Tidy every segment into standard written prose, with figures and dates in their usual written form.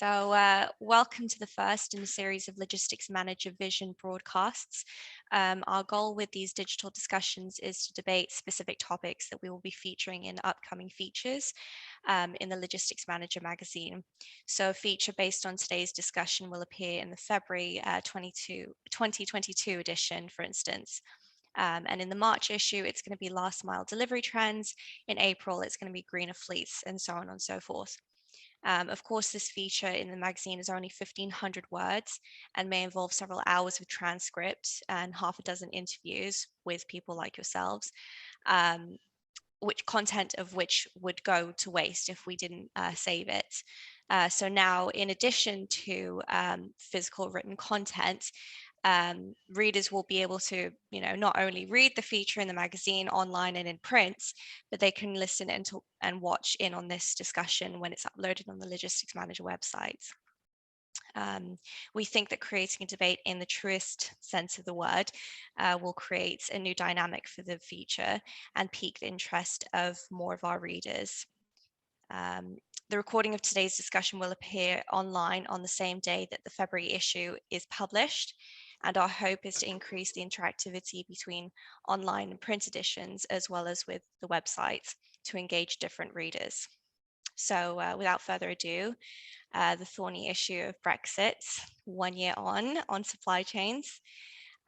Welcome to the first in a series of Logistics Manager Vision broadcasts. Our goal with these digital discussions is to debate specific topics that we will be featuring in upcoming features in the Logistics Manager magazine. So a feature based on today's discussion will appear in the February 2022 edition, for instance. And in the March issue, it's going to be last mile delivery trends. In April, it's going to be greener fleets, and so on and so forth. Of course, this feature in the magazine is only 1,500 words and may involve several hours of transcript and half a dozen interviews with people like yourselves, which content of which would go to waste if we didn't save it. So now, in addition to physical written content, readers will be able to, not only read the feature in the magazine online and in print, but they can listen and watch in on this discussion when it's uploaded on the Logistics Manager website. We think that creating a debate in the truest sense of the word will create a new dynamic for the feature and pique the interest of more of our readers. The recording of today's discussion will appear online on the same day that the February issue is published. And our hope is to increase the interactivity between online and print editions, as well as with the website, to engage different readers. So without further ado, the thorny issue of Brexit, 1 year on supply chains.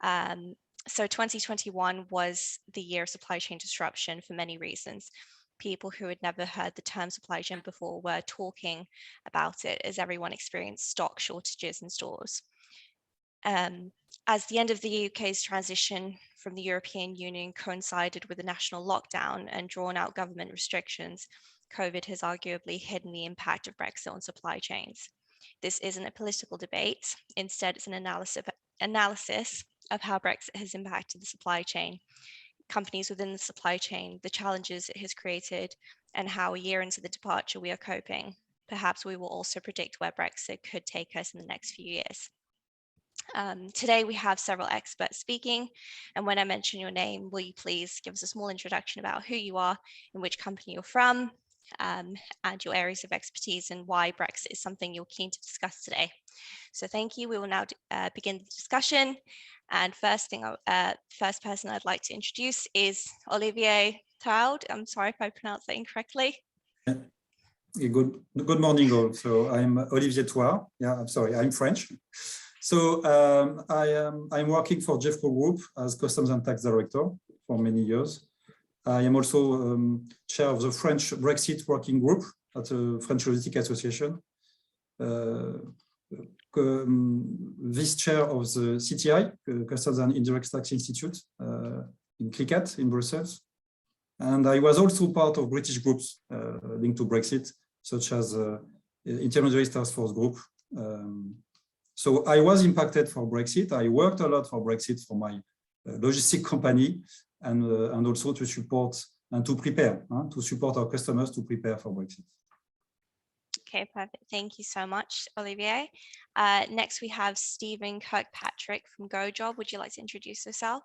So 2021 was the year of supply chain disruption for many reasons. People who had never heard the term supply chain before were talking about it as everyone experienced stock shortages in stores. As the end of the UK's transition from the European Union coincided with a national lockdown and drawn out government restrictions, COVID has arguably hidden the impact of Brexit on supply chains. This isn't a political debate. Instead, it's an analysis of how Brexit has impacted the supply chain, companies within the supply chain, the challenges it has created, and how a year into the departure we are coping. Perhaps we will also predict where Brexit could take us in the next few years. Today we have several experts speaking, and when I mention your name, will you please give us a small introduction about who you are and which company you're from, and your areas of expertise and why Brexit is something you're keen to discuss today. So thank you. We will now begin the discussion. And first person I'd like to introduce is Olivier. I'm sorry if I pronounced that incorrectly. Good morning all. So I'm Olivier Thouard. Yeah, I'm sorry, I'm French. So I'm working for Jeffco Group as Customs and Tax Director for many years. I am also chair of the French Brexit Working Group at the French Logistics Association. Vice chair of the CTI, Customs and Indirect Tax Institute in CLICAT in Brussels. And I was also part of British groups linked to Brexit, such as Intermediary Task Force Group. So I was impacted for Brexit. I worked a lot for Brexit for my logistics company and also to support and to prepare, to support our customers to prepare for Brexit. Okay, perfect. Thank you so much, Olivier. Next, we have Stephen Kirkpatrick from GoJob. Would you like to introduce yourself?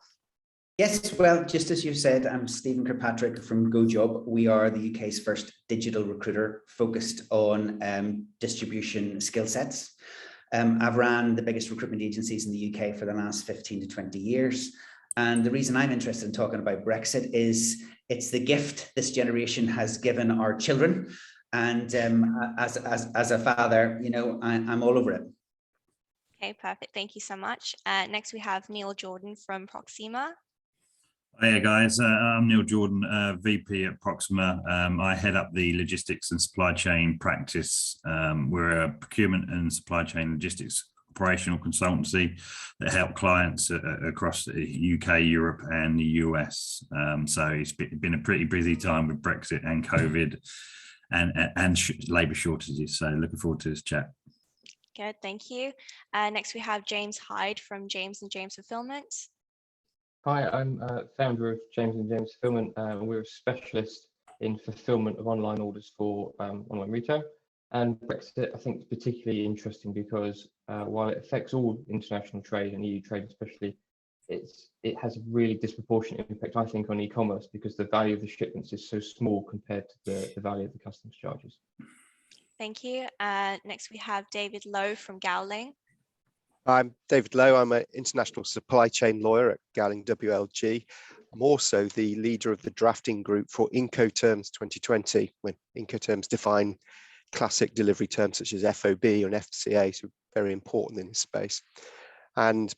Yes, well, just as you said, I'm Stephen Kirkpatrick from GoJob. We are the UK's first digital recruiter focused on distribution skill sets. I've ran the biggest recruitment agencies in the UK for the last 15 to 20 years. And the reason I'm interested in talking about Brexit is it's the gift this generation has given our children. And as a father, I'm all over it. Okay, perfect. Thank you so much. Next, we have Neil Jordan from Proxima. Hey guys, I'm Neil Jordan, VP at Proxima. I head up the logistics and supply chain practice. We're a procurement and supply chain logistics operational consultancy that help clients across the UK, Europe and the US. So it's been a pretty busy time with Brexit and COVID and labour shortages. So looking forward to this chat. Good, thank you. Next we have James Hyde from James and James Fulfillment. Hi, I'm founder of James and James Fulfillment. We're a specialist in fulfillment of online orders for online retail. And Brexit, I think, is particularly interesting because while it affects all international trade and EU trade especially, it has a really disproportionate impact, I think, on e-commerce because the value of the shipments is so small compared to the value of the customs charges. Thank you. Next, we have David Lowe from Gowling. I'm David Lowe. I'm an international supply chain lawyer at Gowling WLG. I'm also the leader of the drafting group for Incoterms 2020, when Incoterms define classic delivery terms such as FOB and FCA, so very important in this space. And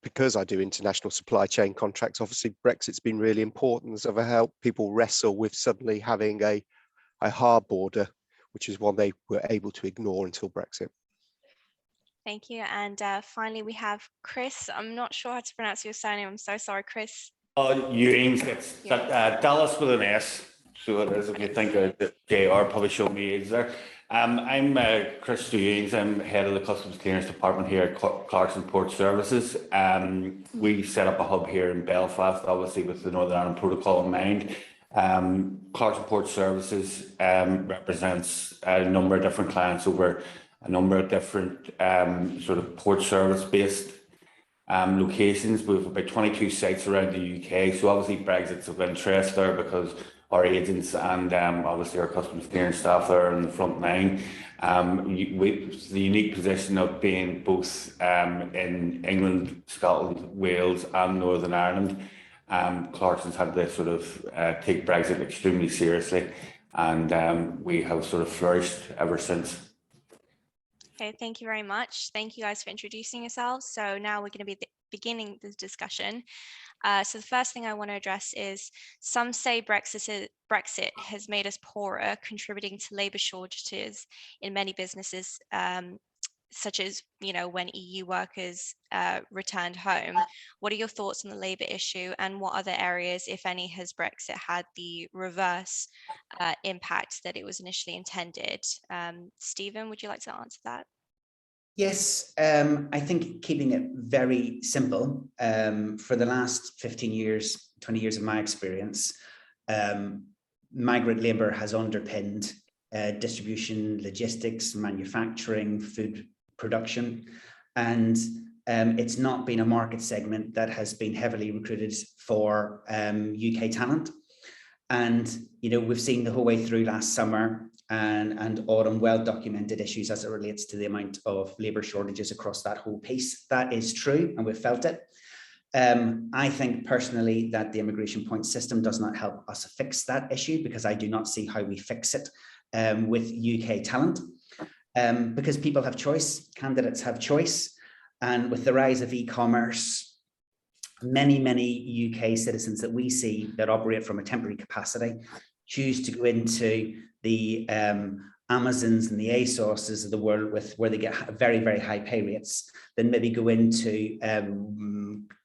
because I do international supply chain contracts, obviously Brexit's been really important as I've helped people wrestle with suddenly having a hard border, which is one they were able to ignore until Brexit. Thank you. And finally, we have Chris. I'm not sure how to pronounce your surname. I'm so sorry, Chris. Ewings, it's Dallas with an S, so it is. If you think of the JR, probably showing me age there. I'm Chris Ewings. I'm head of the Customs Clearance Department here at Clarkson Port Services. We set up a hub here in Belfast, obviously with the Northern Ireland Protocol in mind. Clarkson Port Services represents a number of different clients over a number of different sort of port service based locations. We have about 22 sites around the UK. So obviously Brexit's of interest there because our agents and obviously our customs clearance staff are in the front line. The unique position of being both in England, Scotland, Wales and Northern Ireland. Clarkson's had to sort of take Brexit extremely seriously, and we have sort of flourished ever since. Okay, thank you very much. Thank you guys for introducing yourselves. So now we're going to be beginning the discussion. So the first thing I want to address is some say Brexit has made us poorer, contributing to labour shortages in many businesses, such as, you know, when EU workers returned home. What are your thoughts on the labour issue, and what other areas, if any, has Brexit had the reverse impact that it was initially intended? Stephen, would you like to answer that? Yes, I think keeping it very simple, for the last 15 years, 20 years of my experience, migrant labour has underpinned distribution, logistics, manufacturing, food production, and it's not been a market segment that has been heavily recruited for UK talent. And, you know, we've seen the whole way through last summer and autumn well-documented issues as it relates to the amount of labour shortages across that whole piece. That is true, and we've felt it. I think personally that the immigration point system does not help us fix that issue, because I do not see how we fix it with UK talent, because people have choice, candidates have choice, and with the rise of e-commerce, many UK citizens that we see that operate from a temporary capacity choose to go into the Amazons and the ASOSs of the world where they get very high pay rates, then maybe go into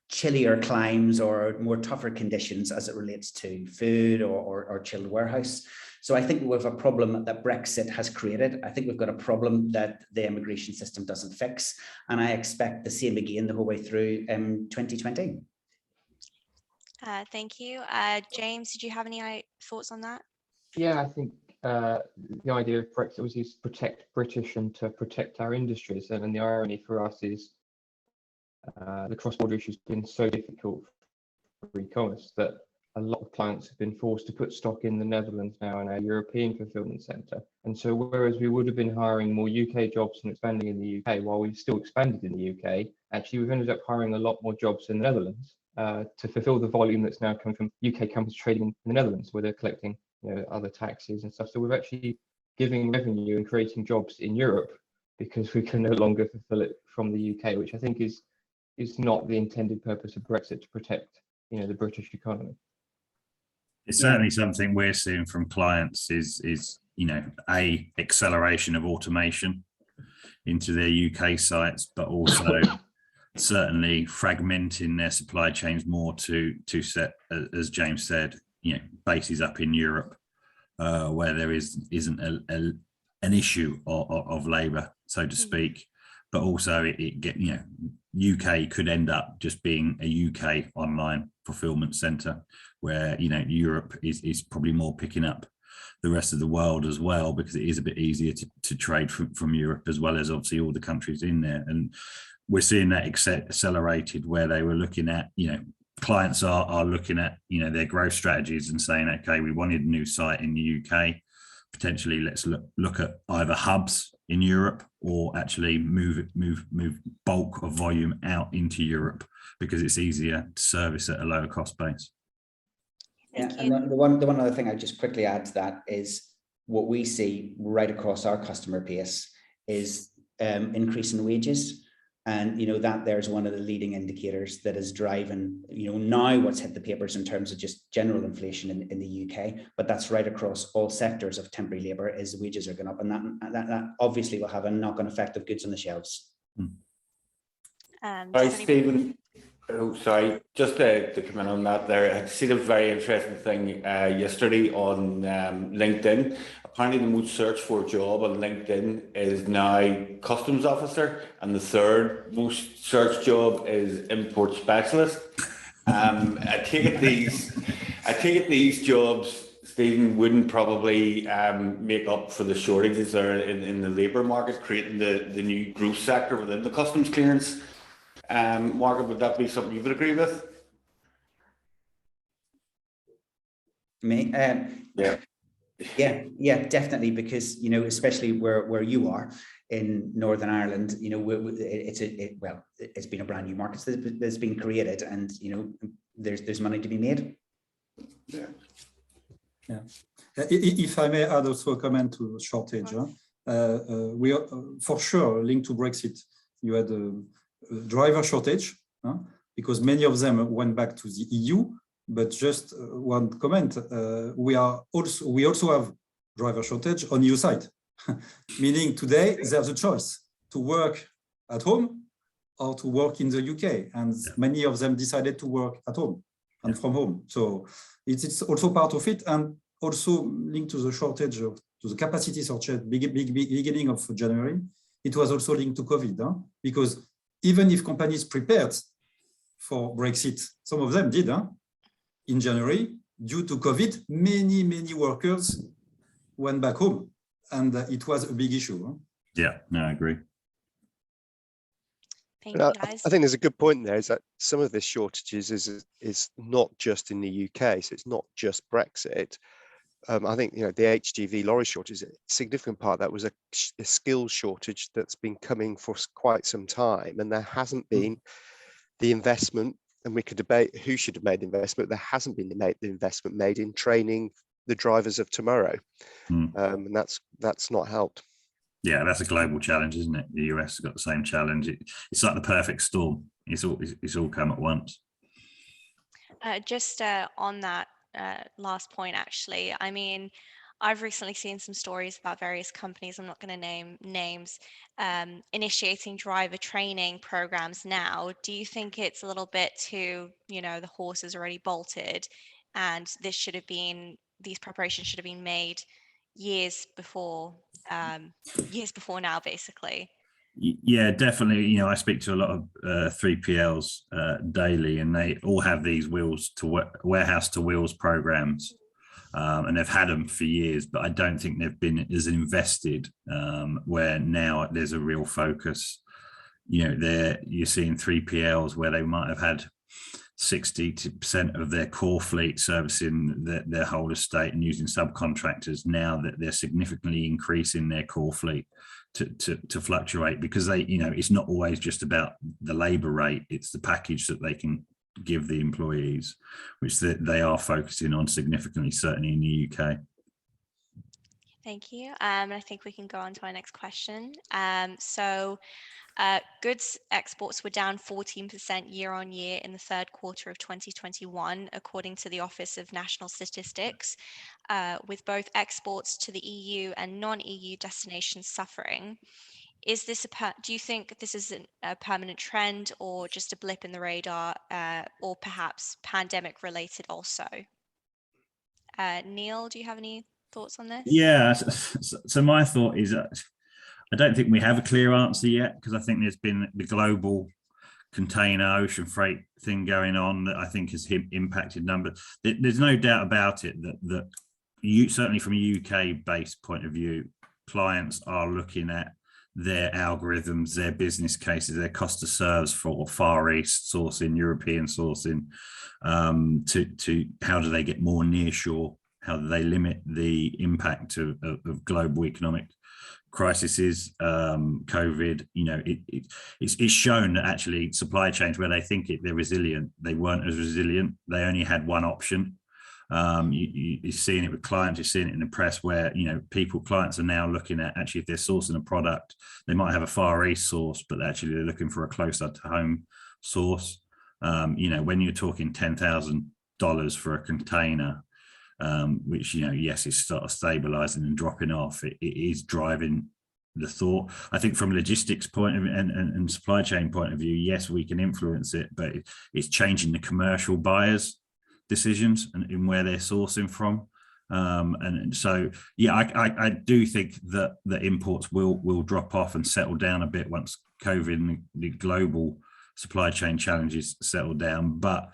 chillier climes or more tougher conditions as it relates to food or chilled warehouse. So I think we have a problem that Brexit has created. I think we've got a problem that the immigration system doesn't fix, and I expect the same again the whole way through 2020. Thank you. James, did you have any thoughts on that? Yeah, I think the idea of Brexit was to protect British and to protect our industries. And the irony for us is the cross-border issue has been so difficult for e-commerce that a lot of clients have been forced to put stock in the Netherlands now in our European fulfillment centre. And so whereas we would have been hiring more UK jobs and expanding in the UK while we've still expanded in the UK, actually we've ended up hiring a lot more jobs in the Netherlands to fulfil the volume that's now coming from UK companies trading in the Netherlands, where they're collecting, you know, other taxes and stuff. So we're actually giving revenue and creating jobs in Europe because we can no longer fulfill it from the UK, which I think is not the intended purpose of Brexit, to protect, you know, the British economy. It's certainly something we're seeing from clients is you know, a acceleration of automation into their UK sites, but also certainly fragmenting their supply chains more to set, as James said, you know, bases up in Europe where there isn't an issue of labour, so to speak, but also it get, you know, UK could end up just being a UK online fulfillment centre, where, you know, Europe is probably more picking up the rest of the world as well, because it is a bit easier to trade from Europe, as well as obviously all the countries in there. And we're seeing that accelerated, where they were looking at, you know, clients are looking at, you know, their growth strategies and saying, okay, we wanted a new site in the UK, potentially let's look at either hubs in Europe or actually move bulk of volume out into Europe because it's easier to service at a lower cost base. Yeah, and the one other thing I just quickly add to that is what we see right across our customer base is increase in wages. And, that there's one of the leading indicators that is driving, now what's hit the papers in terms of just general inflation in the UK, but that's right across all sectors of temporary labour is wages are going up. And that obviously will have a knock-on effect of goods on the shelves. Right, Stephen. Oh, sorry, just to come in on that there, I seen a very interesting thing yesterday on LinkedIn. Apparently the most searched for job on LinkedIn is now customs officer, and the third most searched job is import specialist. I take it these jobs, Stephen, wouldn't probably make up for the shortages there in the labour market, creating the new growth sector within the customs clearance market. Would that be something you would agree with? Me? Yeah, definitely, because especially where you are in Northern Ireland, it's been a brand new market that's been created, and there's money to be made. Yeah. If I may add also a comment to shortage, we are for sure linked to Brexit. You had a driver shortage because many of them went back to the EU. But just one comment: we also have driver shortage on EU side, meaning today there's a choice to work at home or to work in the UK, and many of them decided to work at home and from home. So it's also part of it, and also linked to the shortage to the capacity shortage beginning of January. It was also linked to COVID, because even if companies prepared for Brexit, some of them did. In January, due to COVID, many workers went back home, and it was a big issue. Yeah, no, I agree. Thank you, guys. I think there's a good point there, is that some of this shortages is not just in the UK, so it's not just Brexit. I think the HGV lorry shortage, a significant part of that was a skills shortage that's been coming for quite some time, and there hasn't been the investment. And we could debate who should have made the investment. There hasn't been the investment made in training the drivers of tomorrow, and that's not helped. Yeah, that's a global challenge, isn't it? The US has got the same challenge. It's like the perfect storm. It's all come at once. Just on that last point, actually, I mean, I've recently seen some stories about various companies, I'm not going to name names, initiating driver training programs now. Do you think it's a little bit too, the horse is already bolted, and these preparations should have been made years before now, basically? Yeah, definitely. I speak to a lot of 3PLs daily, and they all have these warehouse to wheels programs. And they've had them for years, but I don't think they've been as invested, where now there's a real focus. You're seeing 3PLs where they might have had 60% of their core fleet servicing their whole estate and using subcontractors. Now that they're significantly increasing their core fleet to fluctuate, because it's not always just about the labor rate, it's the package that they can give the employees, which they are focusing on significantly, certainly in the UK. Thank you. I think we can go on to our next question. Goods exports were down 14% year on year in the third quarter of 2021, according to the Office of National Statistics, with both exports to the EU and non-EU destinations suffering. Do you think this is a permanent trend, or just a blip in the radar, or perhaps pandemic related also? Neil, do you have any thoughts on this? Yeah, so my thought is I don't think we have a clear answer yet, because I think there's been the global container ocean freight thing going on that I think has impacted numbers. There's no doubt about it that certainly from a UK based point of view, clients are looking at their algorithms, their business cases, their cost to serves for Far East sourcing, European sourcing, to how do they get more nearshore, how they limit the impact of global economic crises, COVID. You know, it's shown that actually supply chains where they think they're resilient, they weren't as resilient. They only had one option. You're seeing it with clients, you're seeing it in the press where, you know, clients are now looking at actually if they're sourcing a product, they might have a Far East source, but actually they're looking for a closer to home source. You know, when you're talking $10,000 for a container, which, you know, yes, it's sort of stabilizing and dropping off, it is driving the thought. I think from a logistics point of view and supply chain point of view, yes, we can influence it, but it's changing the commercial buyers' decisions and in where they're sourcing from. And so, yeah, I do think that the imports will drop off and settle down a bit once COVID and the global supply chain challenges settle down. But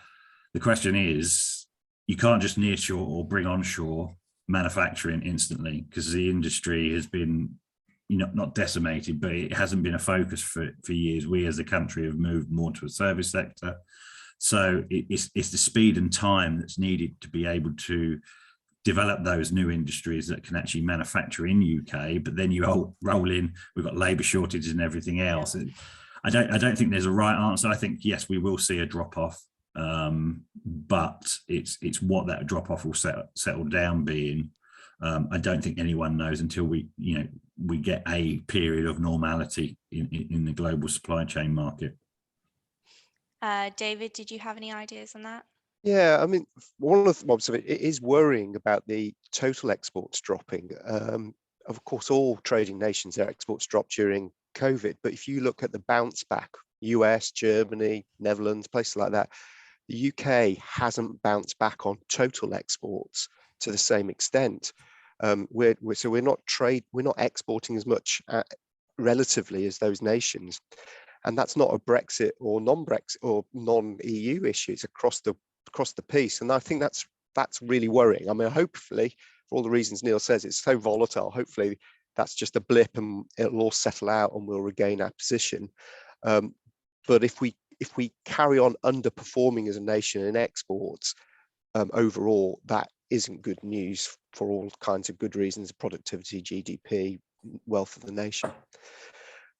the question is, you can't just nearshore or bring onshore manufacturing instantly, because the industry has been, you know, not decimated, but it hasn't been a focus for years. We as a country have moved more to a service sector. So it's the speed and time that's needed to be able to develop those new industries that can actually manufacture in UK, but then you roll in, we've got labour shortages and everything else. Yeah. I don't think there's a right answer. I think, yes, we will see a drop off, but it's what that drop off will settle down being. I don't think anyone knows until we get a period of normality in the global supply chain market. David, did you have any ideas on that? Yeah, I mean, one of the mobs of it is worrying about the total exports dropping. Of course, all trading nations, their exports dropped during COVID, but if you look at the bounce back, US, Germany, Netherlands, places like that, the UK hasn't bounced back on total exports to the same extent. We're not exporting as much relatively as those nations. And that's not a Brexit or non-Brexit or non-EU issue. It's across the piece. And I think that's really worrying. I mean, hopefully, for all the reasons Neil says, it's so volatile. Hopefully that's just a blip and it'll all settle out and we'll regain our position. But if we carry on underperforming as a nation in exports, overall, that isn't good news for all kinds of good reasons: productivity, GDP, wealth of the nation.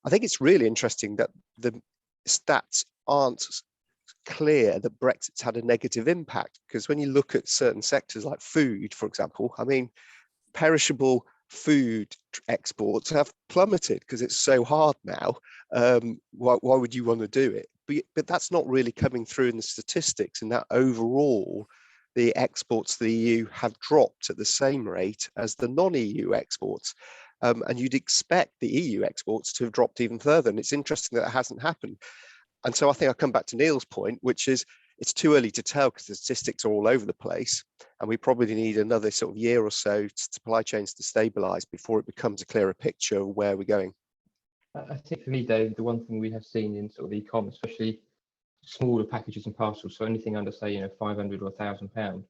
I think it's really interesting that the stats aren't clear that Brexit's had a negative impact, because when you look at certain sectors like food, for example, I mean, perishable food exports have plummeted because it's so hard now. Why would you want to do it? But that's not really coming through in the statistics, and that overall the exports to the EU have dropped at the same rate as the non-EU exports. And you'd expect the EU exports to have dropped even further. And it's interesting that it hasn't happened. And so I think I'll come back to Neil's point, which is it's too early to tell because the statistics are all over the place. And we probably need another sort of year or so to supply chains to stabilize before it becomes a clearer picture of where we're going. I think for me, Dave, the one thing we have seen in sort of e-commerce, especially smaller packages and parcels, so anything under, say, £500 or £1,000,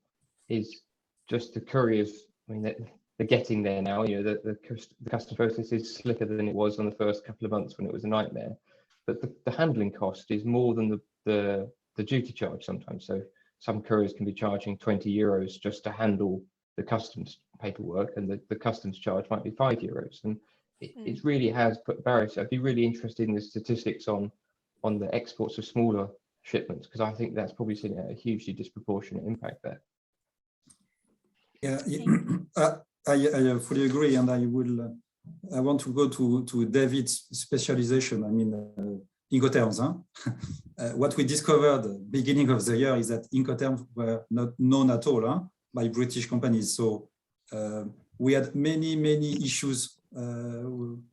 is just the couriers. I mean, they're getting there now. The customs process is slicker than it was on the first couple of months when it was a nightmare. But the handling cost is more than the duty charge sometimes. So some couriers can be charging €20 just to handle the customs paperwork, and the customs charge might be €5. And it really has put barriers. I'd be really interested in the statistics on the exports of smaller shipments, because I think that's probably seen a hugely disproportionate impact there. Yeah, I fully agree, and I want to go to David's specialization. I mean, Incoterms. What we discovered beginning of the year is that Incoterms were not known at all by British companies. So we had many issues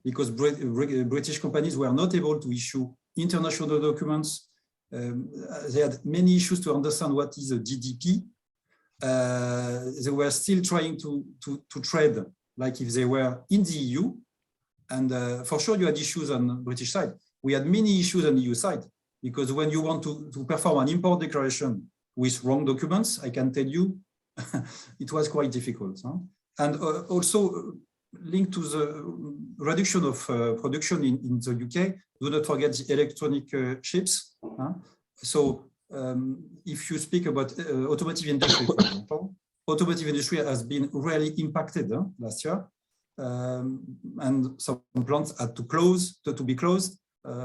because British companies were not able to issue international documents. They had many issues to understand what is a GDP. They were still trying to trade like if they were in the EU. And for sure, you had issues on the British side. We had many issues on the EU side, because when you want to perform an import declaration with wrong documents, I can tell you, it was quite difficult. And also linked to the reduction of production in the UK, do not forget the electronic chips. So if you speak about automotive industry, for example, automotive industry has been really impacted last year. And some plants had to be closed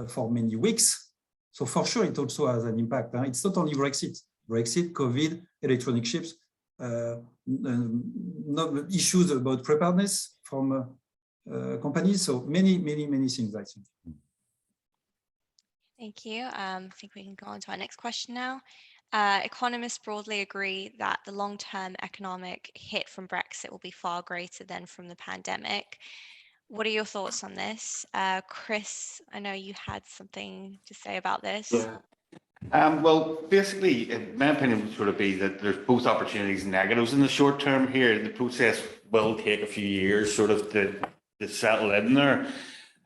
for many weeks. So for sure, it also has an impact. It's not only Brexit, COVID, electronic chips, issues about preparedness from companies. So many things, I think. Thank you. I think we can go on to our next question now. Economists broadly agree that the long-term economic hit from Brexit will be far greater than from the pandemic. What are your thoughts on this? Chris, I know you had something to say about this. Yeah. Well, basically, in my opinion, would sort of be that there's both opportunities and negatives in the short term here. The process will take a few years sort of to settle in there.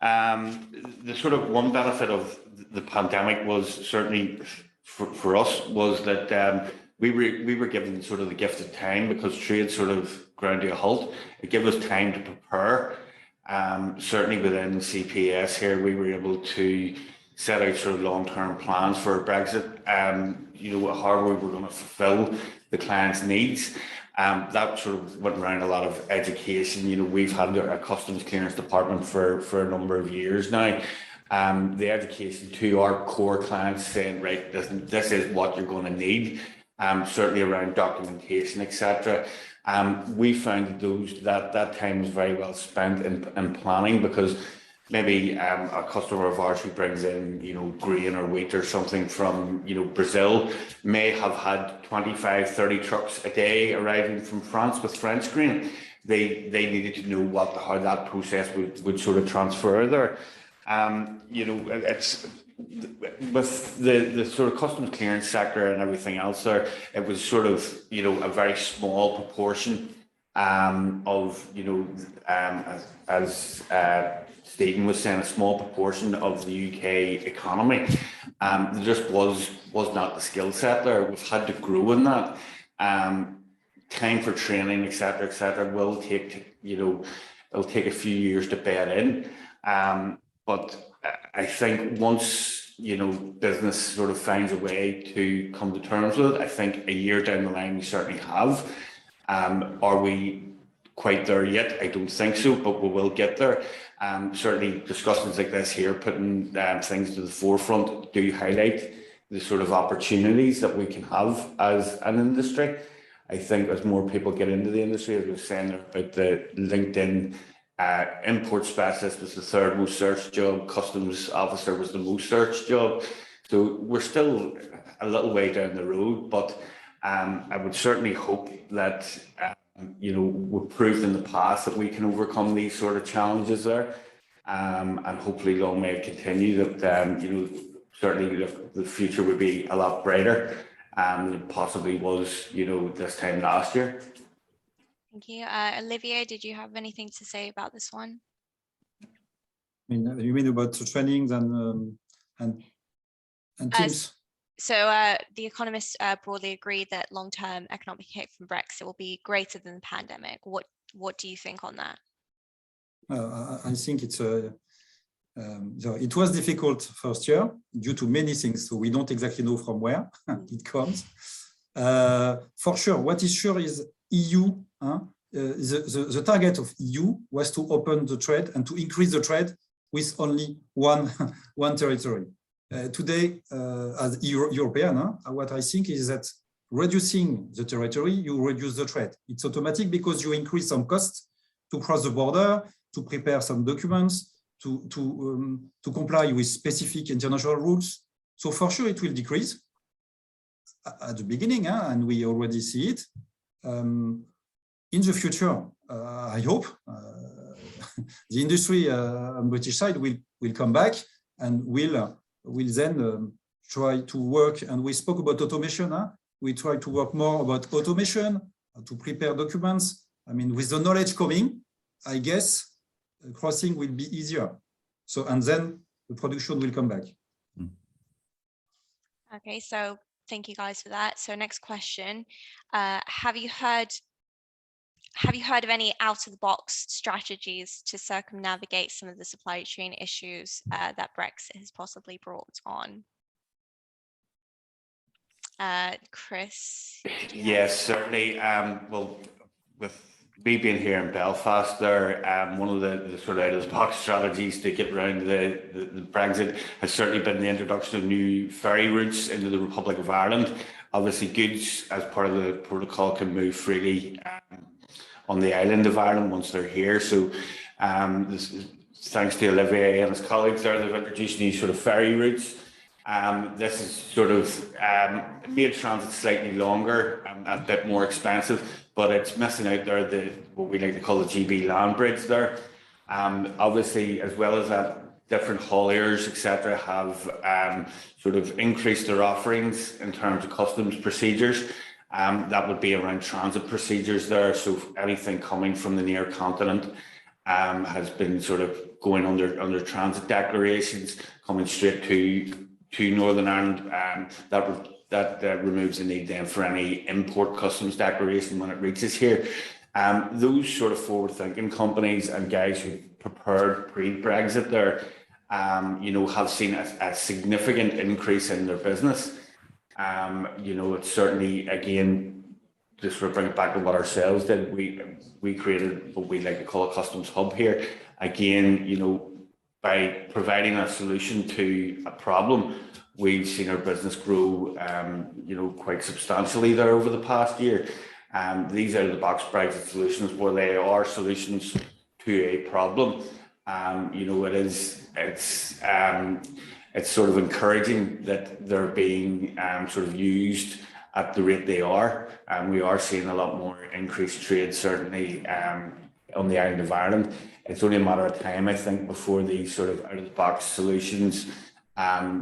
The sort of one benefit of the pandemic was certainly for us was that we were given sort of the gift of time because trade sort of ground to a halt. It gave us time to prepare. Certainly within CPS here, we were able to set out sort of long-term plans for Brexit. You know, how we were going to fulfil the client's needs. That sort of went around a lot of education. You know, we've had a customs clearance department for a number of years now. The education to our core clients saying, right, this is what you're going to need. Certainly around documentation, etc. We found that time was very well spent in planning because maybe a customer of ours who brings in, you know, grain or wheat or something from, you know, Brazil may have had 25, 30 trucks a day arriving from France with French grain. They needed to know how that process would sort of transfer there. You know, it's with the sort of customs clearance sector and everything else there, it was sort of, you know, a very small proportion of, you know, as Stephen was saying, a small proportion of the UK economy. There just was not the skill set there. We've had to grow in that. Time for training, etc., will take, you know, it'll take a few years to bed in. But I think once, you know, business sort of finds a way to come to terms with it, I think a year down the line we certainly have. Are we quite there yet? I don't think so, but we will get there. Certainly discussions like this here, putting things to the forefront, do highlight the sort of opportunities that we can have as an industry. I think as more people get into the industry, as we were saying about the LinkedIn import specialist was the third most searched job, customs officer was the most searched job. So we're still a little way down the road, but I would certainly hope that you know, we've proved in the past that we can overcome these sort of challenges there, and hopefully long may it continue that you know, certainly the future would be a lot brighter than it possibly was, you know, this time last year. Thank you. Olivier, did you have anything to say about this one? I mean, you mean about the trainings and teams? So the economists broadly agree that long-term economic hit from Brexit will be greater than the pandemic. What do you think on that? I think it's so it was difficult first year due to many things. So we don't exactly know from where it comes. For sure, what is sure is EU. The target of EU was to open the trade and to increase the trade with only one territory. Today, as European, what I think is that reducing the territory, you reduce the trade. It's automatic because you increase some costs to cross the border, to prepare some documents, to comply with specific international rules. So for sure, it will decrease at the beginning, and we already see it. In the future, I hope the industry on British side will come back and will then try to work. And we spoke about automation. We try to work more about automation to prepare documents. I mean, with the knowledge coming, I guess crossing will be easier. So, and then the production will come back. Okay, so thank you guys for that. So next question, have you heard of any out-of-the-box strategies to circumnavigate some of the supply chain issues that Brexit has possibly brought on? Chris? Yes, certainly. Well, with me being here in Belfast, there, one of the sort of out of the box strategies to get around the Brexit has certainly been the introduction of new ferry routes into the Republic of Ireland. Obviously, goods as part of the protocol can move freely on the island of Ireland once they're here. So, this is, thanks to Olivier and his colleagues there, they've introduced new sort of ferry routes. This is sort of made transit slightly longer and a bit more expensive, but it's missing out there what we like to call the GB land bridge there. Obviously, as well as that, different hauliers, etc., have sort of increased their offerings in terms of customs procedures. That would be around transit procedures there. So anything coming from the near continent has been sort of going under transit declarations, coming straight to Northern Ireland. That removes the need then for any import customs declaration when it reaches here. Those sort of forward-thinking companies and guys who prepared pre-Brexit there, have seen a significant increase in their business. It's certainly, again, just for bring it back to what ourselves did, we created what we like to call a customs hub here. Again, by providing a solution to a problem, we've seen our business grow, quite substantially there over the past year. These out of the box Brexit solutions, where they are solutions to a problem, it's sort of encouraging that they're being sort of used at the rate they are. And we are seeing a lot more increased trade, certainly on the island of Ireland. It's only a matter of time, I think, before these sort of out of the box solutions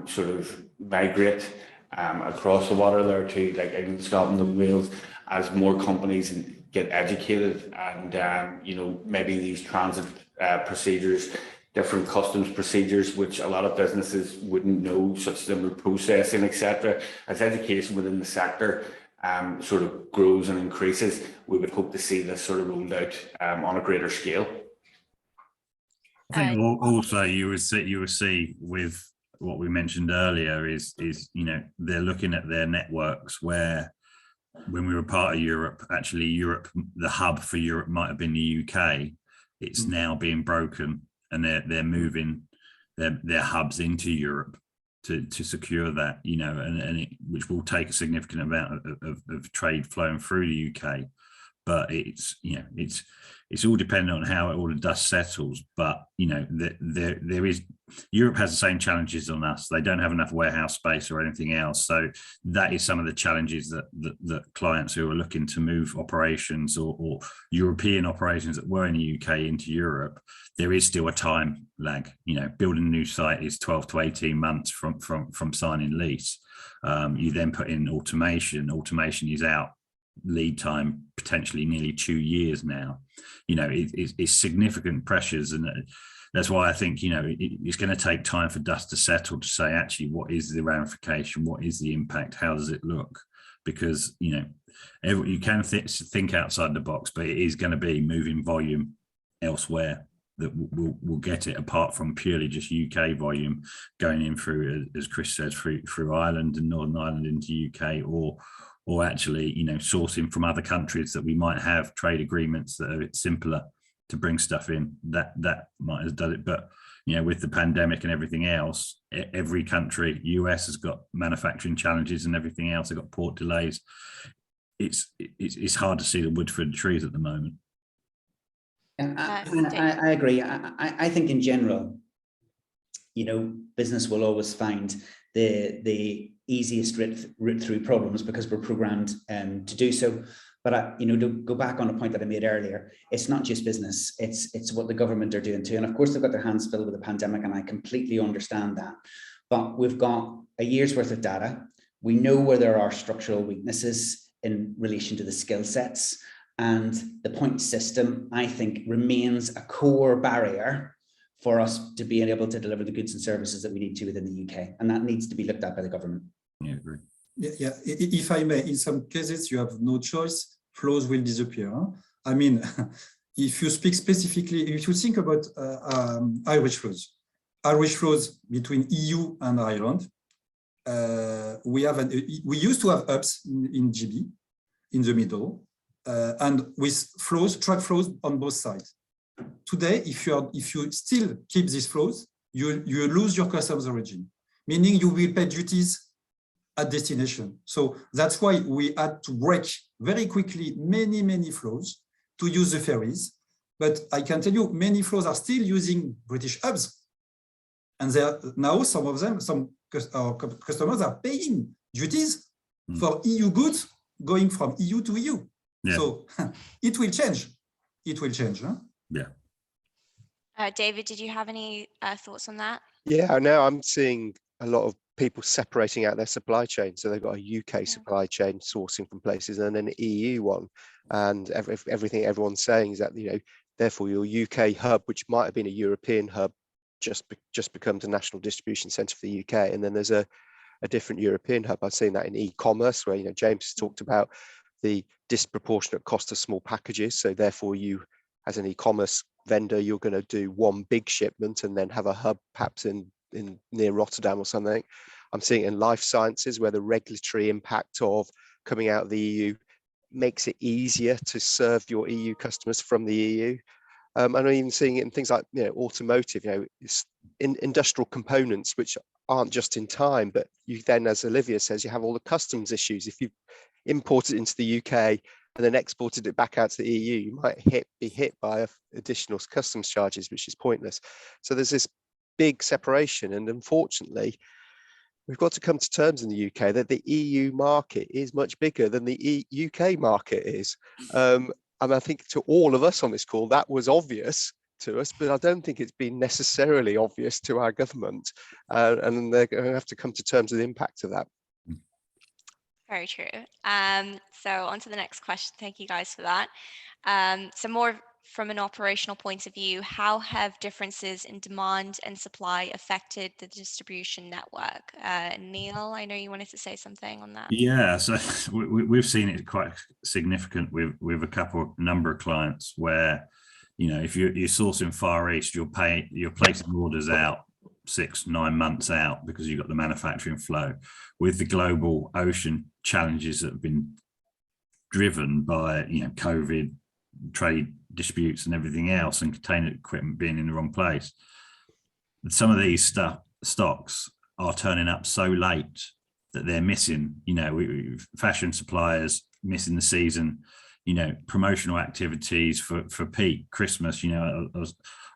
sort of migrate across the water there to like England, Scotland and Wales, as more companies get educated and maybe these transit procedures, different customs procedures, which a lot of businesses wouldn't know, such as inward processing, etc. As education within the sector sort of grows and increases, we would hope to see this sort of rolled out on a greater scale. I think also you would see with what we mentioned earlier is they're looking at their networks where, when we were part of Europe, actually Europe, the hub for Europe might have been the UK. It's now being broken, and they're moving their hubs into Europe to secure that, which will take a significant amount of trade flowing through the UK. But it's all dependent on how all the dust settles. But there is, Europe has the same challenges on us. They don't have enough warehouse space or anything else. So that is some of the challenges that clients who are looking to move operations or European operations that were in the UK into Europe, there is still a time lag. Building a new site is 12 to 18 months from signing lease. You then put in automation. Automation is out. Lead time potentially nearly 2 years now. It's significant pressures, and that's why I think it's going to take time for dust to settle to say actually what is the ramification, what is the impact, how does it look? Because you can think outside the box, but it is going to be moving volume elsewhere that will get it, apart from purely just UK volume going in through, as Chris says, through Ireland and Northern Ireland into UK, or actually, sourcing from other countries that we might have trade agreements that are a bit simpler to bring stuff in. That might have done it. But, with the pandemic and everything else, every country, US has got manufacturing challenges and everything else. They've got port delays. It's hard to see the wood for the trees at the moment. I agree. I think in general, business will always find the easiest route through problems because we're programmed to do so. But to go back on a point that I made earlier, it's not just business, it's what the government are doing too. And of course, they've got their hands filled with the pandemic, and I completely understand that. But we've got a year's worth of data. We know where there are structural weaknesses in relation to the skill sets, and the point system, I think, remains a core barrier for us to be able to deliver the goods and services that we need to within the UK. And that needs to be looked at by the government. Yeah, I agree. Yeah. If I may, in some cases, you have no choice, flows will disappear. I mean, if you speak specifically, if you think about Irish flows between EU and Ireland, we used to have hubs in GB in the middle, and with truck flows on both sides. Today, if you still keep these flows, you lose your customs origin, meaning you will pay duties at destination. So that's why we had to break very quickly many flows to use the ferries. But I can tell you, many flows are still using British hubs. And now some of them, some customers are paying duties for EU goods going from EU to EU. Yeah. So it will change. It will change. Huh? Yeah. David, did you have any thoughts on that? Yeah, now I'm seeing a lot of people separating out their supply chain. So they've got a UK supply chain sourcing from places and then an EU one. And everything everyone's saying is that, you know, therefore your UK hub, which might have been a European hub, just becomes a national distribution centre for the UK. And then there's a different European hub. I've seen that in e-commerce, where, you know, James has talked about the disproportionate cost of small packages. So therefore you, as an e-commerce vendor, you're going to do one big shipment and then have a hub perhaps in near Rotterdam or something. I'm seeing it in life sciences, where the regulatory impact of coming out of the EU makes it easier to serve your EU customers from the EU. And I'm even seeing it in things like, you know, automotive, you know, it's in industrial components, which aren't just in time, but you then, as Olivier says, you have all the customs issues. If you import it into the UK and then exported it back out to the EU, you might be hit by additional customs charges, which is pointless. So there's this big separation, and unfortunately, we've got to come to terms in the UK that the EU market is much bigger than the UK market is. And I think to all of us on this call, that was obvious to us, but I don't think it's been necessarily obvious to our government. And they're going to have to come to terms with the impact of that. Very true. So on to the next question. Thank you guys for that. So more from an operational point of view, how have differences in demand and supply affected the distribution network? Neil, I know you wanted to say something on that. Yeah, so we've seen it quite significant with a number of clients where, you know, if you're sourcing Far East, you're placing orders out 6-9 months out because you've got the manufacturing flow. With the global ocean challenges that have been driven by, you know, COVID, trade disputes and everything else, and container equipment being in the wrong place, some of these stocks are turning up so late that they're missing, you know, fashion suppliers missing the season, you know, promotional activities for peak Christmas. You know,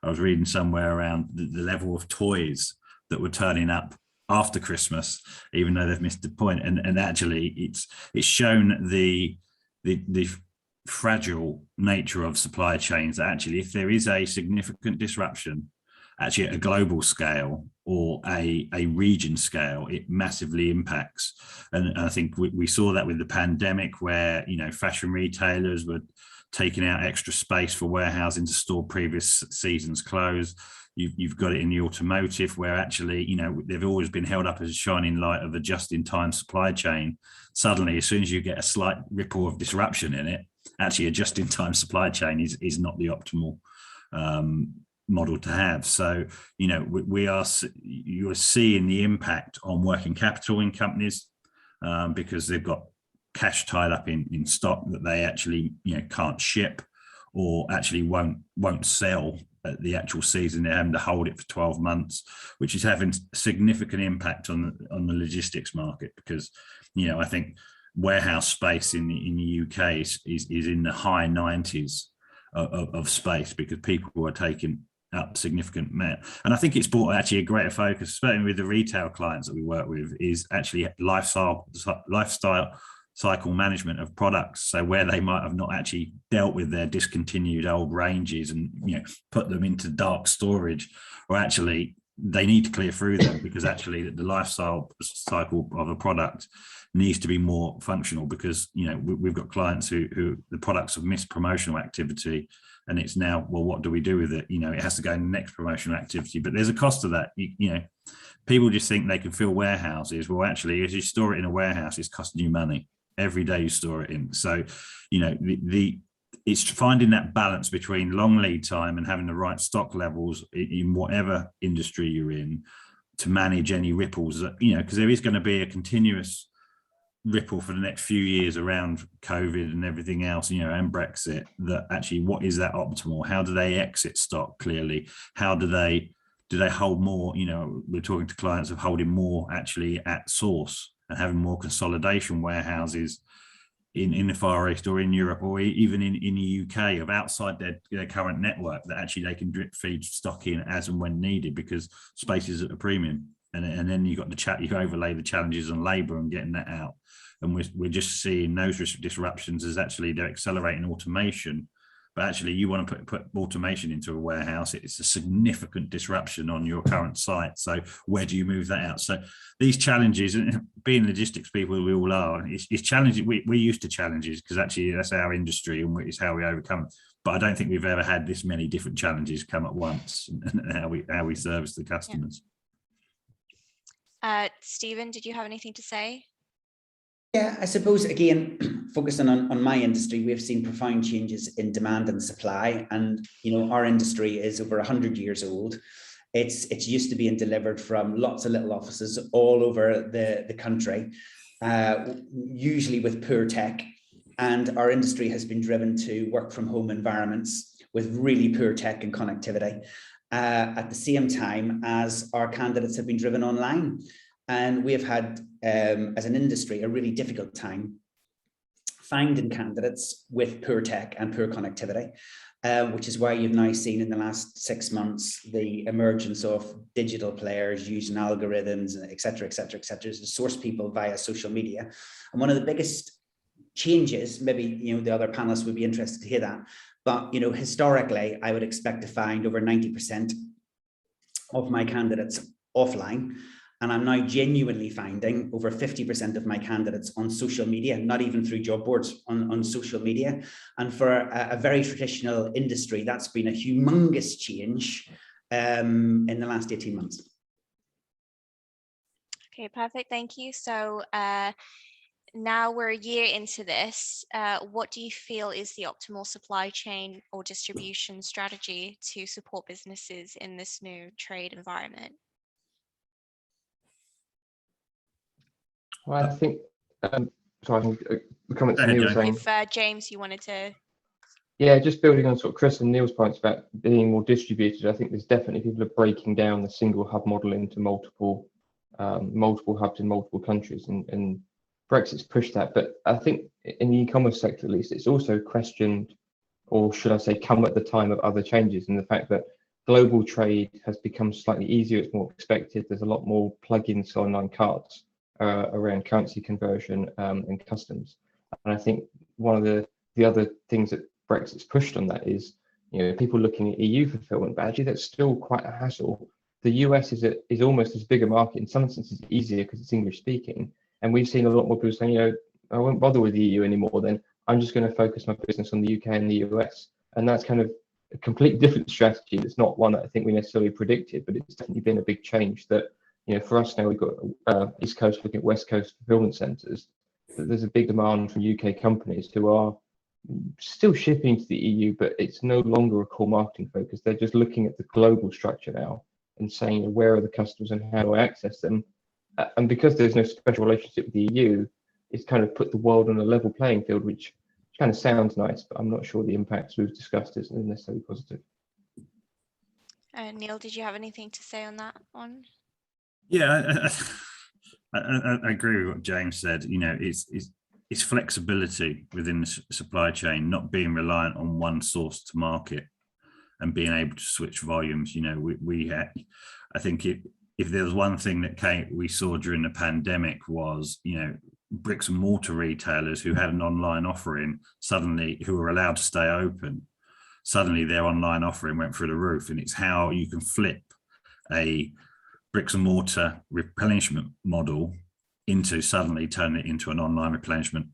I was reading somewhere around the level of toys that were turning up after Christmas, even though they've missed the point. And actually it's shown the fragile nature of supply chains, that actually if there is a significant disruption, actually at a global scale or a region scale, it massively impacts. And I think we saw that with the pandemic, where, you know, fashion retailers were taking out extra space for warehousing to store previous season's clothes. You've got it in the automotive, where actually, you know, they've always been held up as a shining light of a just-in-time supply chain. Suddenly, as soon as you get a slight ripple of disruption in it, actually a just-in-time supply chain is not the optimal model to have. So, you know, you're seeing the impact on working capital in companies because they've got cash tied up in stock that they actually, you know, can't ship or actually won't sell at the actual season. They're having to hold it for 12 months, which is having significant impact on the logistics market, because, you know, I think warehouse space in the UK is in the high 90s of space, because people are taking up significant amount. And I think it's brought actually a greater focus, especially with the retail clients that we work with, is actually lifestyle cycle management of products. So where they might have not actually dealt with their discontinued old ranges and, you know, put them into dark storage, or actually they need to clear through them, because actually the lifestyle cycle of a product needs to be more functional, because, you know, we've got clients who the products have missed promotional activity, and it's now, well, what do we do with it? You know, it has to go in the next promotional activity, but there's a cost to that. You know, people just think they can fill warehouses. Well, actually, as you store it in a warehouse, it's costing you money every day you store it in. So, you know, it's finding that balance between long lead time and having the right stock levels in whatever industry you're in manage any ripples that, you know, because there is going to be a continuous ripple for the next few years around COVID and everything else, you know, and Brexit, that actually what is that optimal? How do they exit stock clearly? How do they hold more? You know, we're talking to clients of holding more actually at source and having more consolidation warehouses in the Far East or in Europe or even in the UK of outside their current network, that actually they can drip feed stock in as and when needed because space is at a premium. And then you've got you overlay the challenges on labour and getting that out. And we're just seeing those disruptions as actually they're accelerating automation. But actually you want to put automation into a warehouse, it's a significant disruption on your current site. So where do you move that out? So these challenges, and being logistics people, we all are, it's challenging. We're used to challenges because actually that's our industry and it's how we overcome it. But I don't think we've ever had this many different challenges come at once and how we service the customers. Stephen, did you have anything to say? Yeah, I suppose, again, focusing on my industry, we've seen profound changes in demand and supply. And, you know, our industry is over 100 years old. It's used to being delivered from lots of little offices all over the country, usually with poor tech. And our industry has been driven to work from home environments with really poor tech and connectivity, at the same time as our candidates have been driven online. And we have had, as an industry, a really difficult time finding candidates with poor tech and poor connectivity, which is why you've now seen in the last 6 months the emergence of digital players using algorithms, et cetera, to source people via social media. And one of the biggest changes, maybe, you know, the other panelists would be interested to hear that, but, you know, historically, I would expect to find over 90% of my candidates offline. And I'm now genuinely finding over 50% of my candidates on social media, not even through job boards, on social media. And for a very traditional industry, that's been a humongous change in the last 18 months. Okay, perfect. Thank you. So now we're a year into this. What do you feel is the optimal supply chain or distribution strategy to support businesses in this new trade environment? Well, I think, sorry, the comments Neil was saying. If James, you wanted to. Yeah, just building on sort of Chris and Neil's points about being more distributed, I think there's definitely people are breaking down the single hub model into multiple hubs in multiple countries, and Brexit's pushed that. But I think in the e-commerce sector, at least, it's also questioned, or should I say, come at the time of other changes, and the fact that global trade has become slightly easier, it's more expected. There's a lot more plugins to online carts around currency conversion and customs. And I think one of the other things that Brexit's pushed on that is, you know, people looking at EU fulfillment, but actually that's still quite a hassle. The US is almost as big a market, in some senses easier because it's English speaking. And we've seen a lot more people saying, you know, I won't bother with the EU anymore, then I'm just going to focus my business on the UK and the US. And that's kind of a completely different strategy. That's not one that I think we necessarily predicted, but it's definitely been a big change that, you know, for us now, we've got East Coast looking at West Coast fulfillment centres. There's a big demand from UK companies who are still shipping to the EU, but it's no longer a core marketing focus. They're just looking at the global structure now and saying, where are the customers and how do I access them? And because there's no special relationship with the EU, it's kind of put the world on a level playing field, which kind of sounds nice, but I'm not sure the impacts we've discussed isn't necessarily positive. Neil, did you have anything to say on that one? Yeah, I agree with what James said. You know, it's flexibility within the supply chain, not being reliant on one source to market and being able to switch volumes. You know, I think if there was one thing that we saw during the pandemic was, you know, bricks and mortar retailers who had an online offering suddenly, who were allowed to stay open, suddenly their online offering went through the roof. And it's how you can flip a bricks and mortar replenishment model into suddenly turn it into an online replenishment.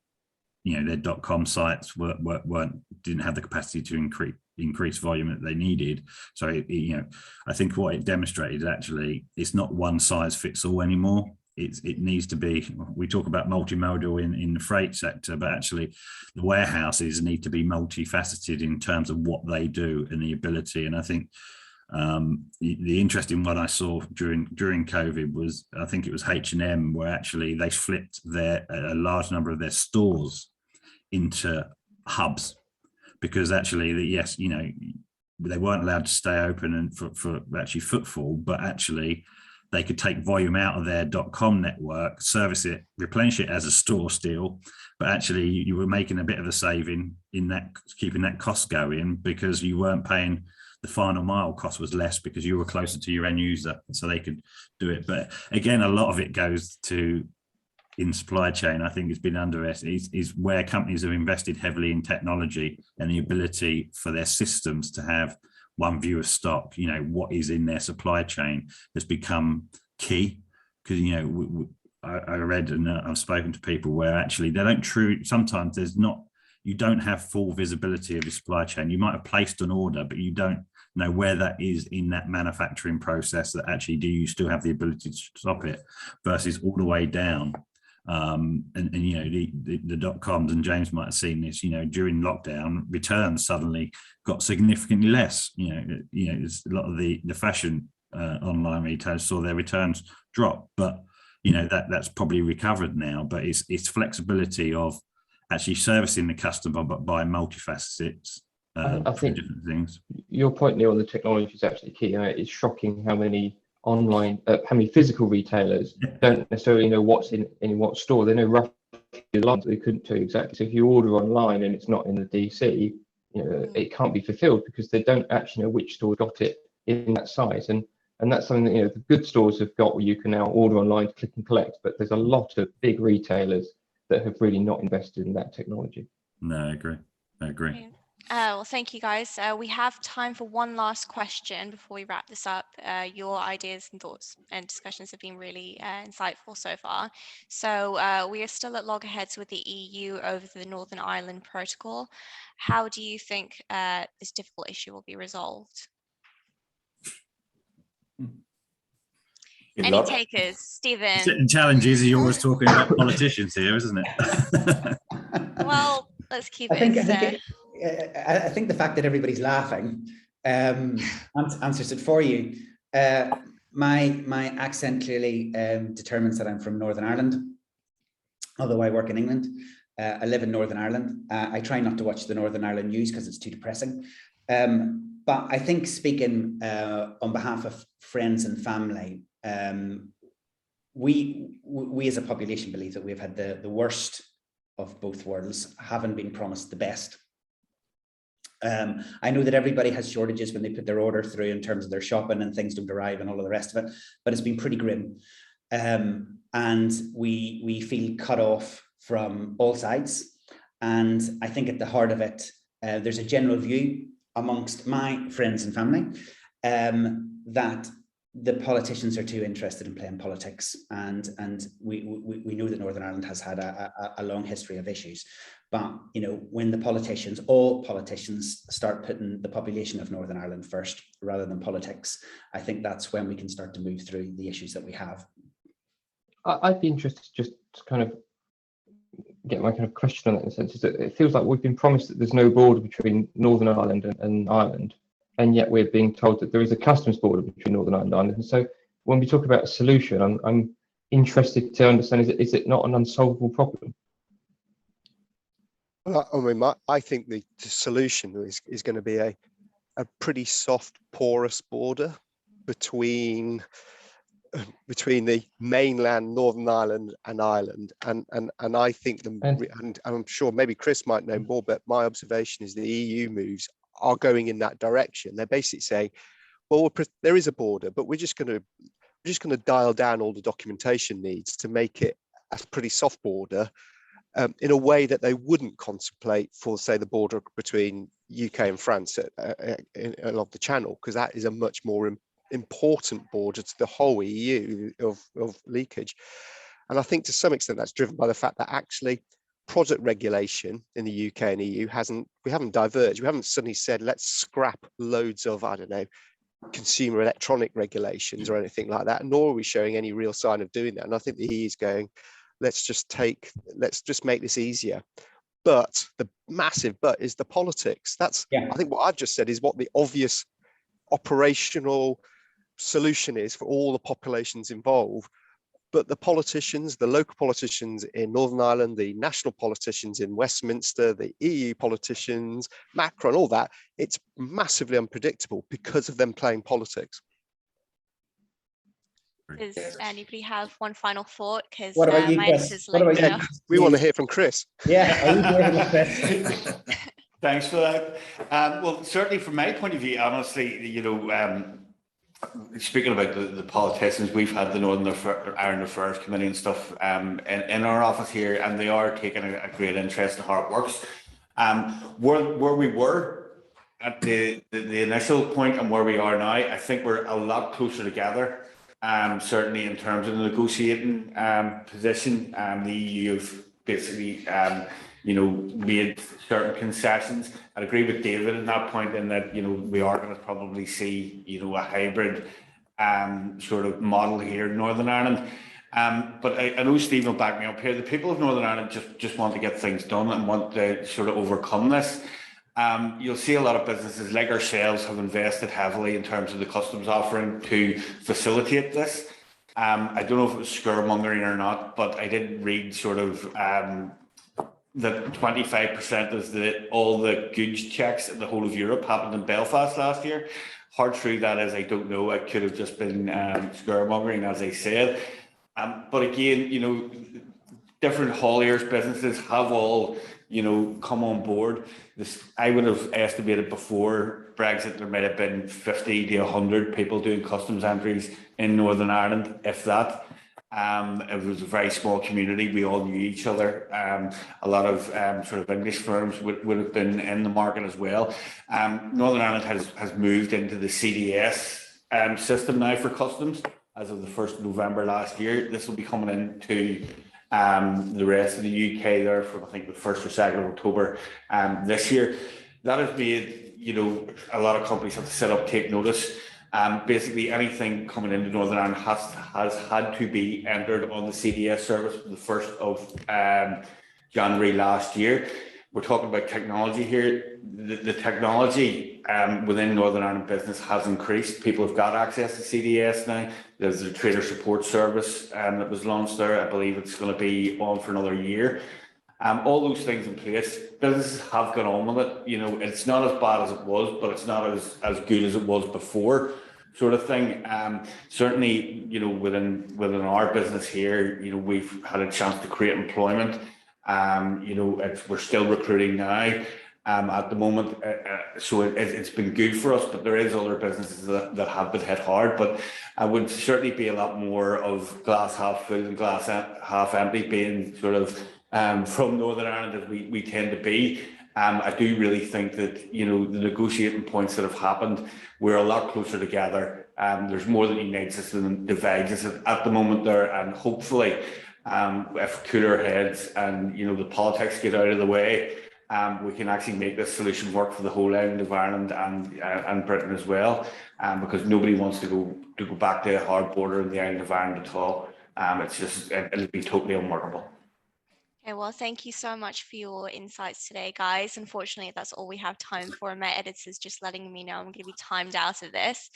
You know, their .com sites didn't have the capacity to increase volume that they needed. So you know, I think what it demonstrated actually, it's not one size fits all anymore. It needs to be. We talk about multimodal in the freight sector, but actually the warehouses need to be multifaceted in terms of what they do and the ability. And I think The interesting one I saw during COVID was, I think it was H&M, where actually they flipped a large number of their stores into hubs, because actually, yes, you know, they weren't allowed to stay open and for actually footfall, but actually they could take volume out of their .com network, service it, replenish it as a store still, but actually you were making a bit of a saving in that, keeping that cost going, because you weren't paying, the final mile cost was less because you were closer to your end user, so they could do it. But again, a lot of it goes to, in supply chain, I think it's been underestimated, is where companies have invested heavily in technology and the ability for their systems to have one view of stock, you know, what is in their supply chain has become key. Because, you know, I read and I've spoken to people where actually they don't sometimes you don't have full visibility of your supply chain. You might have placed an order, but you don't know where that is in that manufacturing process, that actually do you still have the ability to stop it, versus all the way down. And you know, the .coms, and James might have seen this, you know, during lockdown, returns suddenly got significantly less. You know, a lot of the fashion online retailers saw their returns drop, but you know, that's probably recovered now. But it's flexibility of actually servicing the customer, but by multifacets. I think different things. Your point, Neil, on the technology is actually key. You know, it's shocking how many how many physical retailers don't necessarily know what's in what store. They know roughly the lines, they couldn't tell you exactly. So if you order online and it's not in the DC, you know, it can't be fulfilled because they don't actually know which store got it in that size. And that's something that, you know, the good stores have got, where you can now order online, click and collect. But there's a lot of big retailers that have really not invested in that technology. No, I agree. Yeah. Well, thank you, guys. We have time for one last question before we wrap this up. Your ideas and thoughts and discussions have been really insightful so far. So we are still at loggerheads with the EU over the Northern Ireland Protocol. How do you think this difficult issue will be resolved? Any takers? Stephen? The challenge is you're always talking about politicians here, isn't it? Well, let's keep I think the fact that everybody's laughing answers it for you. My accent clearly determines that I'm from Northern Ireland, although I work in England. I live in Northern Ireland. I try not to watch the Northern Ireland news because it's too depressing. But I think, speaking on behalf of friends and family, we as a population believe that we've had the worst of both worlds, having been promised the best. I know that everybody has shortages when they put their order through in terms of their shopping and things don't arrive and all of the rest of it, but it's been pretty grim. And we feel cut off from all sides. And I think at the heart of it, there's a general view amongst my friends and family that the politicians are too interested in playing politics, and we know that Northern Ireland has had a long history of issues. But you know, when all politicians start putting the population of Northern Ireland first rather than politics, I think that's when we can start to move through the issues that we have. I'd be interested just to kind of get my kind of question on that, in the sense is that it feels like we've been promised that there's no border between Northern Ireland and Ireland, and yet we're being told that there is a customs border between Northern Ireland and Ireland. And so when we talk about a solution, I'm interested to understand, is it not an unsolvable problem? Well, I mean, I think the solution is going to be a pretty soft, porous border between the mainland, Northern Ireland and Ireland. And I think and I'm sure maybe Chris might know more, but my observation is the EU moves are going in that direction. They're basically saying, well, there is a border, but we're just going to dial down all the documentation needs to make it a pretty soft border, in a way that they wouldn't contemplate for, say, the border between UK and France along the Channel, because that is a much more important border to the whole EU of leakage. And I think to some extent that's driven by the fact that actually product regulation in the UK and EU we haven't diverged. We haven't suddenly said, let's scrap loads of, I don't know, consumer electronic regulations or anything like that, nor are we showing any real sign of doing that. And I think the EU is going, let's just make this easier. But the massive but is the politics. I think what I've just said is what the obvious operational solution is for all the populations involved. But the politicians, the local politicians in Northern Ireland, the national politicians in Westminster, the EU politicians, Macron, all that, it's massively unpredictable because of them playing politics. Does anybody have one final thought? Because What about you, my Chris? editor's What about like, you? We want to hear from Chris. Yeah, are you hearing from Chris? Thanks for that. Well, certainly from my point of view, honestly, you know, speaking about the politicians, we've had the Northern Ireland Affairs Committee and stuff in our office here, and they are taking a great interest in how it works. Where we were at the initial point and where we are now, I think we're a lot closer together. Certainly in terms of the negotiating position, the EU have basically you know, made certain concessions. I agree with David in that point, in that, you know, we are going to probably see, you know, a hybrid sort of model here in Northern Ireland. But I know Stephen will back me up here. The people of Northern Ireland just want to get things done and want to sort of overcome this. You'll see a lot of businesses like ourselves have invested heavily in terms of the customs offering to facilitate this. I don't know if it was scaremongering or not, but I did read sort of that 25% is all the goods checks in the whole of Europe happened in Belfast last year. How true that is, I don't know. It could have just been scaremongering, as I said. But again, you know, different hauliers, businesses have all, you know, come on board. I would have estimated before Brexit there might have been 50 to 100 people doing customs entries in Northern Ireland, if that. It was a very small community. We all knew each other. A lot of sort of English firms would have been in the market as well. Northern Ireland has moved into the CDS system now for customs as of the 1st of November last year. This will be coming into the rest of the UK there from, I think, the 1st or 2nd of October this year. That has made, you know, a lot of companies have to set up, take notice. Basically, anything coming into Northern Ireland has had to be entered on the CDS service the 1st of January last year. We're talking about technology here. The technology within Northern Ireland business has increased. People have got access to CDS now. There's a trader support service that was launched there. I believe it's going to be on for another year. All those things in place, businesses have gone on with it. You know, it's not as bad as it was, but it's not as good as it was before, sort of thing. Certainly, you know, within our business here, you know, we've had a chance to create employment. You know, we're still recruiting now at the moment, so it's been good for us. But there is other businesses that have been hit hard. But I would certainly be a lot more of glass half full and glass half empty, being sort of from Northern Ireland as we tend to be. I do really think that, you know, the negotiating points that have happened, we're a lot closer together. There's more that unites us than divides us at the moment there, and hopefully, if cooler heads and, you know, the politics get out of the way, we can actually make this solution work for the whole island of Ireland and Britain as well, because nobody wants to go back to a hard border in the island of Ireland at all. It's just, it'll be totally unworkable. okay, well, thank you so much for your insights today, guys. Unfortunately, that's all we have time for. My editor's just letting me know I'm going to be timed out of this.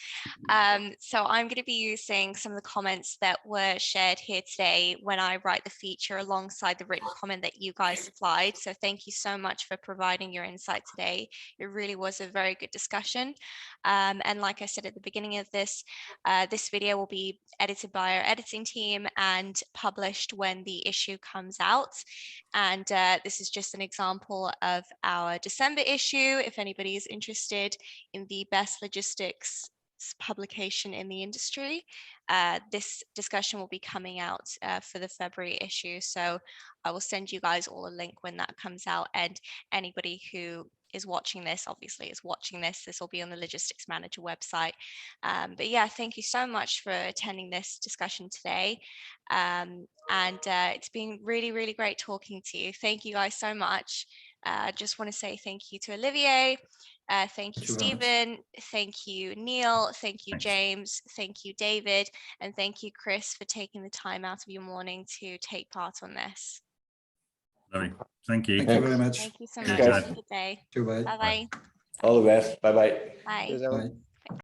So I'm going to be using some of the comments that were shared here today when I write the feature alongside the written comment that you guys supplied. So thank you so much for providing your insight today. It really was a very good discussion. And like I said at the beginning of this, this video will be edited by our editing team and published when the issue comes out. And this is just an example of our December issue. If anybody is interested in the best logistics publication in the industry, this discussion will be coming out for the February issue. So I will send you guys all a link when that comes out, and anybody who is watching this, obviously is watching this, this will be on the Logistics Manager website. But yeah, thank you so much for attending this discussion today. And it's been really, really great talking to you. Thank you guys so much. I just want to say thank you to Olivier. Thank you, Stephen. Thank you, Neil. Thank you, James. Thank you, David. And thank you, Chris, for taking the time out of your morning to take part on this. Thank you. Thank you very much. Thank you so much. Have a good day. Goodbye. Bye-bye. All the best. Bye-bye. Bye. Cheers, Ellen. Bye.